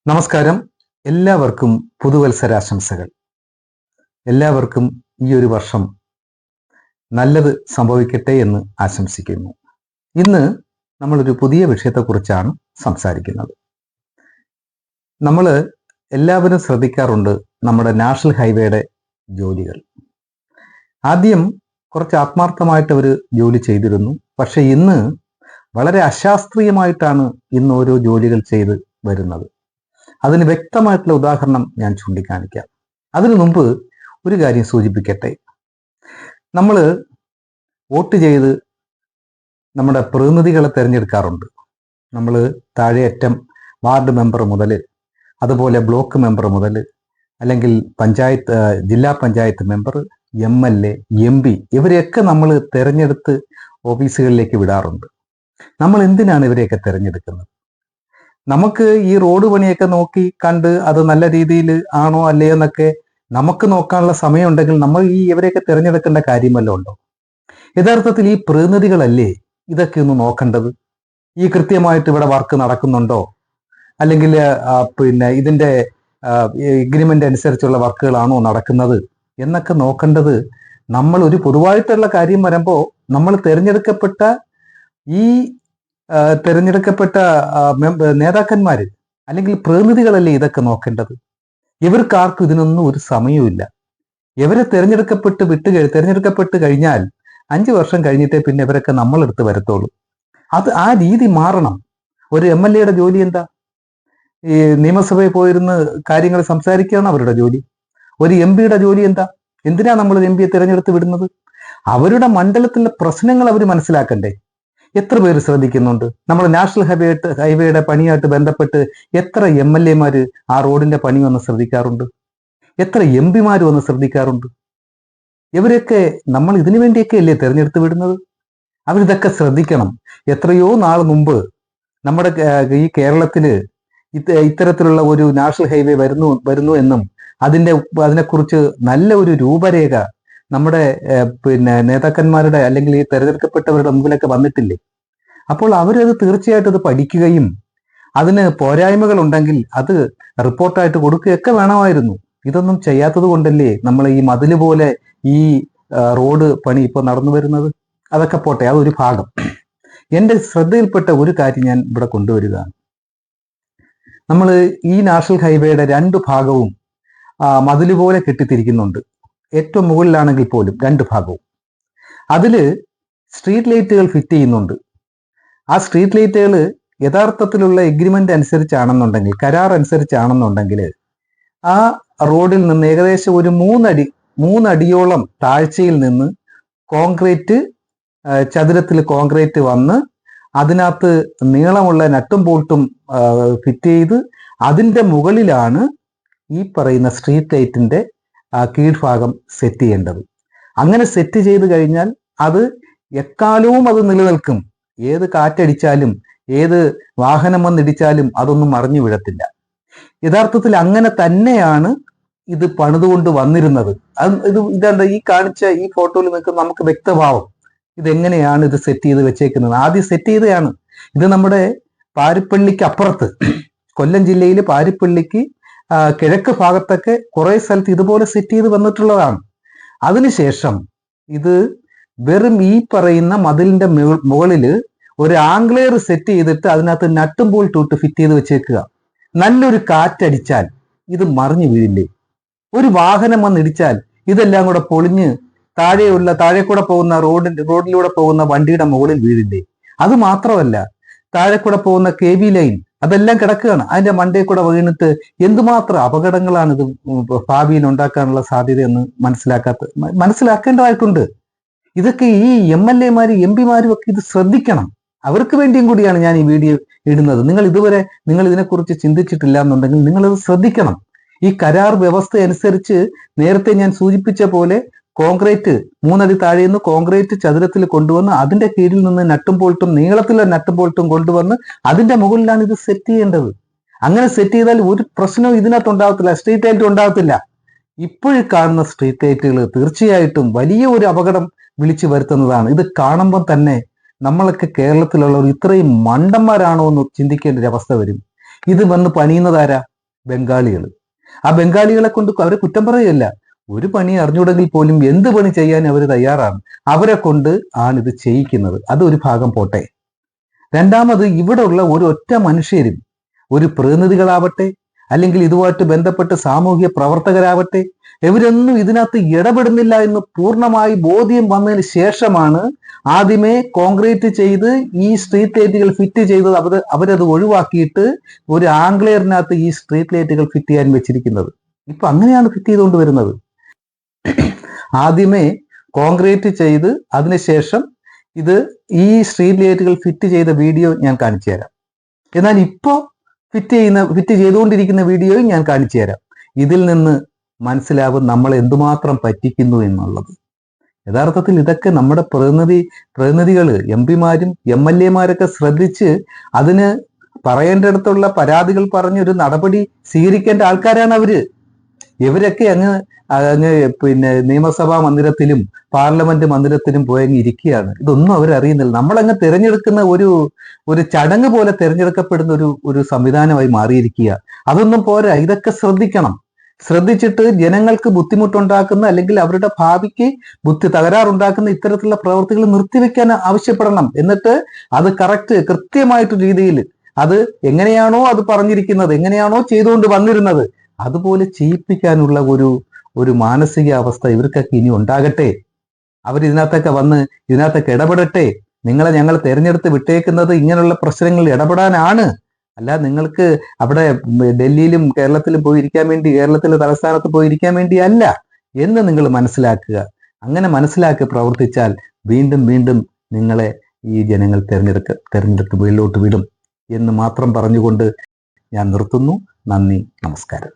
നമസ്കാരം. എല്ലാവർക്കും പുതുവത്സരാശംസകൾ. എല്ലാവർക്കും ഈ ഒരു വർഷം നല്ലത് സംഭവിക്കട്ടെ എന്ന് ആശംസിക്കുന്നു. ഇന്ന് നമ്മളൊരു പുതിയ വിഷയത്തെക്കുറിച്ചാണ് സംസാരിക്കുന്നത്. നമ്മൾ എല്ലാവരും ശ്രദ്ധിക്കാറുണ്ട് നമ്മുടെ നാഷണൽ ഹൈവേയുടെ ജോലികൾ. ആദ്യം കുറച്ച് ആത്മാർത്ഥമായിട്ട് അവർ ജോലി ചെയ്തിരുന്നു. പക്ഷെ ഇന്ന് വളരെ അശാസ്ത്രീയമായിട്ടാണ് ഇന്ന് ഓരോ ജോലികൾ ചെയ്ത് വരുന്നത്. അതിന് വ്യക്തമായിട്ടുള്ള ഉദാഹരണം ഞാൻ ചൂണ്ടിക്കാണിക്കാം. അതിനു മുമ്പ് ഒരു കാര്യം സൂചിപ്പിക്കട്ടെ. നമ്മൾ വോട്ട് ചെയ്ത് നമ്മുടെ പ്രതിനിധികളെ തിരഞ്ഞെടുക്കാറുണ്ട്. നമ്മൾ താഴെയറ്റം വാർഡ് മെമ്പർ മുതൽ, അതുപോലെ ബ്ലോക്ക് മെമ്പർ മുതൽ, അല്ലെങ്കിൽ ജില്ലാ പഞ്ചായത്ത് മെമ്പർ, MLA, MP ഇവരെയൊക്കെ നമ്മൾ തിരഞ്ഞെടുത്ത് ഓഫീസുകളിലേക്ക് വിടാറുണ്ട്. നമ്മൾ എന്തിനാണ് ഇവരെയൊക്കെ തിരഞ്ഞെടുക്കുന്നത്? നമുക്ക് ഈ റോഡ് പണിയൊക്കെ നോക്കി കണ്ട് അത് നല്ല രീതിയിൽ ആണോ അല്ലയോ എന്നൊക്കെ നമുക്ക് നോക്കാനുള്ള സമയം ഉണ്ടെങ്കിൽ നമ്മൾ ഇവരെയൊക്കെ തിരഞ്ഞെടുക്കേണ്ട കാര്യമല്ലോ ഉണ്ടോ? യഥാർത്ഥത്തിൽ ഈ പ്രതിനിധികളല്ലേ ഇതൊക്കെ ഒന്ന് നോക്കേണ്ടത്. ഈ കൃത്യമായിട്ട് ഇവിടെ വർക്ക് നടക്കുന്നുണ്ടോ, അല്ലെങ്കിൽ ഇതിന്റെ എഗ്രിമെന്റ് അനുസരിച്ചുള്ള വർക്കുകളാണോ നടക്കുന്നത് എന്നൊക്കെ നോക്കേണ്ടത്. നമ്മൾ ഒരു പൊതുവായിട്ടുള്ള കാര്യം വരുമ്പോൾ നമ്മൾ തിരഞ്ഞെടുക്കപ്പെട്ട നേതാക്കന്മാര് അല്ലെങ്കിൽ പ്രതിനിധികളല്ലേ ഇതൊക്കെ നോക്കേണ്ടത്. ഇവർക്കാർക്കും ഇതിനൊന്നും ഒരു സമയവുമില്ല. ഇവരെ തിരഞ്ഞെടുക്കപ്പെട്ട് കഴിഞ്ഞാൽ 5 വർഷം കഴിഞ്ഞിട്ടേ പിന്നെ ഇവരൊക്കെ നമ്മളെടുത്ത് വരത്തുള്ളൂ. ആ രീതി മാറണം. ഒരു MLA ജോലി എന്താ? ഈ നിയമസഭയിൽ പോയിരുന്ന് കാര്യങ്ങൾ സംസാരിക്കുകയാണ് അവരുടെ ജോലി. ഒരു MP ജോലി എന്താ? എന്തിനാ നമ്മൾ MP തിരഞ്ഞെടുത്ത് വിടുന്നത്? അവരുടെ മണ്ഡലത്തിലെ പ്രശ്നങ്ങൾ അവർ മനസ്സിലാക്കണ്ടേ? എത്ര പേര് ശ്രദ്ധിക്കുന്നുണ്ട്? നമ്മൾ നാഷണൽ ഹൈവേയുടെ പണിയായിട്ട് ബന്ധപ്പെട്ട് എത്ര MLA ആ റോഡിന്റെ പണി വന്ന് ശ്രദ്ധിക്കാറുണ്ട്? എത്ര MP വന്ന് ശ്രദ്ധിക്കാറുണ്ട്? ഇവരൊക്കെ നമ്മൾ ഇതിനു വേണ്ടിയൊക്കെ അല്ലേ തിരഞ്ഞെടുത്ത് വിടുന്നത്? അവരിതൊക്കെ ശ്രദ്ധിക്കണം. എത്രയോ നാൾ മുമ്പ് നമ്മുടെ ഈ കേരളത്തില് ഇത്തരത്തിലുള്ള ഒരു നാഷണൽ ഹൈവേ വരുന്നു എന്നും അതിനെക്കുറിച്ച് നല്ല ഒരു രൂപരേഖ നമ്മുടെ നേതാക്കന്മാരുടെ അല്ലെങ്കിൽ ഈ തെരഞ്ഞെടുക്കപ്പെട്ടവരുടെ മുമ്പിലൊക്കെ വന്നിട്ടില്ലേ? അപ്പോൾ അവരത് തീർച്ചയായിട്ടും അത് പഠിക്കുകയും അതിന് പോരായ്മകൾ ഉണ്ടെങ്കിൽ അത് റിപ്പോർട്ടായിട്ട് കൊടുക്കുകയൊക്കെ വേണമായിരുന്നു. ഇതൊന്നും ചെയ്യാത്തത് കൊണ്ടല്ലേ നമ്മൾ ഈ മതില് പോലെ ഈ റോഡ് പണി ഇപ്പോൾ നടന്നു വരുന്നത്. അതൊക്കെ പോട്ടെ, അതൊരു ഭാഗം. എൻ്റെ ശ്രദ്ധയിൽപ്പെട്ട ഒരു കാര്യം ഞാൻ ഇവിടെ കൊണ്ടുവരികയാണ്. നമ്മൾ ഈ നാഷണൽ ഹൈവേയുടെ 2 ഭാഗവും മതില് പോലെ കെട്ടിത്തിരിക്കുന്നുണ്ട്. ഏറ്റവും മുകളിലാണെങ്കിൽ പോലും 2 ഭാഗവും. അതില് സ്ട്രീറ്റ് ലൈറ്റുകൾ ഫിറ്റ് ചെയ്യുന്നുണ്ട്. ആ സ്ട്രീറ്റ് ലൈറ്റുകൾ യഥാർത്ഥത്തിലുള്ള എഗ്രിമെന്റ് അനുസരിച്ചാണെന്നുണ്ടെങ്കിൽ, കരാർ അനുസരിച്ചാണെന്നുണ്ടെങ്കിൽ ആ റോഡിൽ നിന്ന് ഏകദേശം ഒരു 3 അടിയോളം താഴ്ചയിൽ നിന്ന് ചതുരത്തിൽ കോൺക്രീറ്റ് വന്ന് അതിനകത്ത് നീളമുള്ള നട്ടും ബോൾട്ടും ഫിറ്റ് ചെയ്ത് അതിൻ്റെ മുകളിലാണ് ഈ പറയുന്ന സ്ട്രീറ്റ് ലൈറ്റിന്റെ കീഴ്ഭാഗം സെറ്റ് ചെയ്യേണ്ടത്. അങ്ങനെ സെറ്റ് ചെയ്ത് കഴിഞ്ഞാൽ അത് എക്കാലവും അത് നിലനിൽക്കും. ഏത് കാറ്റടിച്ചാലും ഏത് വാഹനം വന്നിടിച്ചാലും അതൊന്നും മറിഞ്ഞു വീഴത്തില്ല. യഥാർത്ഥത്തിൽ അങ്ങനെ തന്നെയാണ് ഇത് പണിതുകൊണ്ട് വന്നിരുന്നത്. ഇതെന്താ ഈ കാണിച്ച ഈ ഫോട്ടോയിൽ നിൽക്കുന്ന നമുക്ക് വ്യക്തമാവും ഇതെങ്ങനെയാണ് ഇത് സെറ്റ് ചെയ്ത് വെച്ചേക്കുന്നത്. ആദ്യം സെറ്റ് ചെയ്തതാണ് ഇത്. നമ്മുടെ പാരിപ്പള്ളിക്ക് അപ്പുറത്ത്, കൊല്ലം ജില്ലയിൽ പാരിപ്പള്ളിക്ക് കിഴക്ക് ഭാഗത്തൊക്കെ കുറെ സ്ഥലത്ത് ഇതുപോലെ സെറ്റ് ചെയ്ത് വന്നിട്ടുള്ളതാണ്. അതിനുശേഷം ഇത് വെറും ഈ പറയുന്ന മതിലിന്റെ മുകളില് ഒരു ആംഗ്ലെയർ സെറ്റ് ചെയ്തിട്ട് അതിനകത്ത് നട്ടും ബോൾട്ടും ഫിറ്റ് ചെയ്ത് വെച്ചേക്കുക. നല്ലൊരു കാറ്റടിച്ചാൽ ഇത് മറിഞ്ഞു വീഴില്ലേ? ഒരു വാഹനം വന്നിടിച്ചാൽ ഇതെല്ലാം കൂടെ പൊളിഞ്ഞ് താഴെ കൂടെ പോകുന്ന റോഡിലൂടെ പോകുന്ന വണ്ടിയുടെ മുകളിൽ വീഴില്ലേ? അത് മാത്രമല്ല, താഴെ കൂടെ പോകുന്ന KB ലൈൻ അതെല്ലാം കിടക്കുകയാണ്. അതിന്റെ മണ്ടയിൽ കൂടെ വീണിട്ട് എന്തുമാത്രം അപകടങ്ങളാണ് ഇത് ഭാവിയിൽ ഉണ്ടാക്കാനുള്ള സാധ്യതയെന്ന് മനസ്സിലാക്കേണ്ടതായിട്ടുണ്ട്. ഇതൊക്കെ ഈ MLA MP ഒക്കെ ഇത് ശ്രദ്ധിക്കണം. അവർക്ക് വേണ്ടിയും കൂടിയാണ് ഞാൻ ഈ വീഡിയോ ഇടുന്നത്. നിങ്ങൾ ഇതിനെക്കുറിച്ച് ചിന്തിച്ചിട്ടില്ല എന്നുണ്ടെങ്കിൽ നിങ്ങളിത് ശ്രദ്ധിക്കണം. ഈ കരാർ വ്യവസ്ഥ അനുസരിച്ച് നേരത്തെ ഞാൻ സൂചിപ്പിച്ച പോലെ കോൺക്രീറ്റ് 3 അടി താഴെ നിന്ന് കോൺക്രീറ്റ് ചതുരത്തിൽ കൊണ്ടുവന്ന് അതിന്റെ കീഴിൽ നിന്ന് നട്ടും ബോൾട്ടും നീളത്തിലുള്ള നട്ടും ബോൾട്ടും കൊണ്ടുവന്ന് അതിന്റെ മുകളിലാണ് ഇത് സെറ്റ് ചെയ്യേണ്ടത്. അങ്ങനെ സെറ്റ് ചെയ്താൽ ഒരു പ്രശ്നവും ഇതിനകത്ത് ഉണ്ടാകത്തില്ല, സ്ട്രീറ്റ് ലൈറ്റ് ഉണ്ടാകത്തില്ല. ഇപ്പോഴും കാണുന്ന സ്ട്രീറ്റ് ലൈറ്റുകൾ തീർച്ചയായിട്ടും വലിയ ഒരു അപകടം വിളിച്ചു വരുത്തുന്നതാണ്. ഇത് കാണുമ്പോൾ തന്നെ നമ്മളൊക്കെ കേരളത്തിലുള്ളവർ ഇത്രയും മണ്ടന്മാരാണോ എന്ന് ചിന്തിക്കേണ്ട ഒരു അവസ്ഥ വരും. ഇത് വന്ന് പണിയുന്നതാരാ? ബംഗാളികൾ. ആ ബംഗാളികളെ കൊണ്ട് അവരെ കുറ്റം പറയുകയല്ല, ഒരു പണി അറിഞ്ഞുകൂടെങ്കിൽ പോലും എന്ത് പണി ചെയ്യാൻ അവർ തയ്യാറാണ്. അവരെ കൊണ്ട് ആണിത് ചെയ്യിക്കുന്നത്. അതൊരു ഭാഗം പോട്ടെ. രണ്ടാമത്, ഇവിടെ ഉള്ള ഒരു ഒറ്റ മനുഷ്യരും, ഒരു പ്രതിനിധികളാവട്ടെ അല്ലെങ്കിൽ ഇതുമായിട്ട് ബന്ധപ്പെട്ട് സാമൂഹ്യ പ്രവർത്തകരാവട്ടെ, ഇവരൊന്നും ഇതിനകത്ത് ഇടപെടുന്നില്ല എന്ന് പൂർണ്ണമായി ബോധ്യം വന്നതിന് ശേഷമാണ് ആദ്യമേ കോൺക്രീറ്റ് ചെയ്ത് ഈ സ്ട്രീറ്റ് ലൈറ്റുകൾ ഫിറ്റ് ചെയ്തത് അവരത് ഒഴിവാക്കിയിട്ട് ഒരു ആംഗ്ലെയറിനകത്ത് ഈ സ്ട്രീറ്റ് ലൈറ്റുകൾ ഫിറ്റ് ചെയ്യാൻ വെച്ചിരിക്കുന്നത്. ഇപ്പൊ അങ്ങനെയാണ് ഫിറ്റ് ചെയ്തുകൊണ്ട് വരുന്നത്. ആദ്യമേ കോൺക്രീറ്റ് ചെയ്ത് അതിനുശേഷം ഈ സ്ട്രീറ്റ് ലൈറ്റുകൾ ഫിറ്റ് ചെയ്ത വീഡിയോ ഞാൻ കാണിച്ചു തരാം. എന്നാൽ ഇപ്പോ ഫിറ്റ് ചെയ്തുകൊണ്ടിരിക്കുന്ന വീഡിയോയും ഞാൻ കാണിച്ചു തരാം. ഇതിൽ നിന്ന് മനസ്സിലാവും നമ്മൾ എന്തുമാത്രം പറ്റിക്കുന്നു എന്നുള്ളത്. യഥാർത്ഥത്തിൽ ഇതൊക്കെ നമ്മുടെ പ്രതിനിധികൾ, എംപിമാരും MLA-മാരൊക്കെ ശ്രദ്ധിച്ച് അതിന് പറയേണ്ടടുത്തുള്ള പരാതികൾ പറഞ്ഞൊരു നടപടി സ്വീകരിക്കേണ്ട ആൾക്കാരാണ് അവര്. ഇവരൊക്കെ അങ്ങ് നിയമസഭാ മന്ദിരത്തിലും പാർലമെന്റ് മന്ദിരത്തിലും പോയങ്ങ് ഇരിക്കുകയാണ്. ഇതൊന്നും അവരറിയുന്നില്ല. നമ്മളങ്ങ് തിരഞ്ഞെടുക്കുന്ന ഒരു ചടങ്ങ് പോലെ തിരഞ്ഞെടുക്കപ്പെടുന്ന ഒരു സംവിധാനമായി മാറിയിരിക്കുക. അതൊന്നും പോരാ, ഇതൊക്കെ ശ്രദ്ധിക്കണം. ശ്രദ്ധിച്ചിട്ട് ജനങ്ങൾക്ക് ബുദ്ധിമുട്ടുണ്ടാക്കുന്ന അല്ലെങ്കിൽ അവരുടെ ഭാവിക്ക് തകരാറുണ്ടാക്കുന്ന ഇത്തരത്തിലുള്ള പ്രവർത്തികൾ നിർത്തിവെക്കാൻ ആവശ്യപ്പെടണം. എന്നിട്ട് അത് കൃത്യമായിട്ട് രീതിയിൽ അത് എങ്ങനെയാണോ അത് പറഞ്ഞിരിക്കുന്നത്, എങ്ങനെയാണോ ചെയ്തുകൊണ്ട് വന്നിരുന്നത്, അതുപോലെ ചെയ്യിപ്പിക്കാനുള്ള ഒരു മാനസികാവസ്ഥ ഇവർക്കൊക്കെ ഇനി ഉണ്ടാകട്ടെ. അവരിതിനകത്തൊക്കെ വന്ന് ഇതിനകത്തൊക്കെ ഇടപെടട്ടെ. നിങ്ങളെ ഞങ്ങൾ തെരഞ്ഞെടുത്ത് വിട്ടേക്കുന്നത് ഇങ്ങനെയുള്ള പ്രശ്നങ്ങളിൽ ഇടപെടാനാണ്. അല്ല നിങ്ങൾക്ക് അവിടെ ഡൽഹിയിലും കേരളത്തിലും പോയിരിക്കാൻ വേണ്ടി, കേരളത്തിലെ തലസ്ഥാനത്ത് പോയിരിക്കാൻ വേണ്ടി അല്ല എന്ന് നിങ്ങൾ മനസ്സിലാക്കുക. അങ്ങനെ മനസ്സിലാക്കി പ്രവർത്തിച്ചാൽ വീണ്ടും വീണ്ടും നിങ്ങളെ ഈ ജനങ്ങൾ തെരഞ്ഞെടുത്ത് വീട്ടിലോട്ട് വിടും എന്ന് മാത്രം പറഞ്ഞുകൊണ്ട് ഞാൻ നിർത്തുന്നു. നന്ദി, നമസ്കാരം.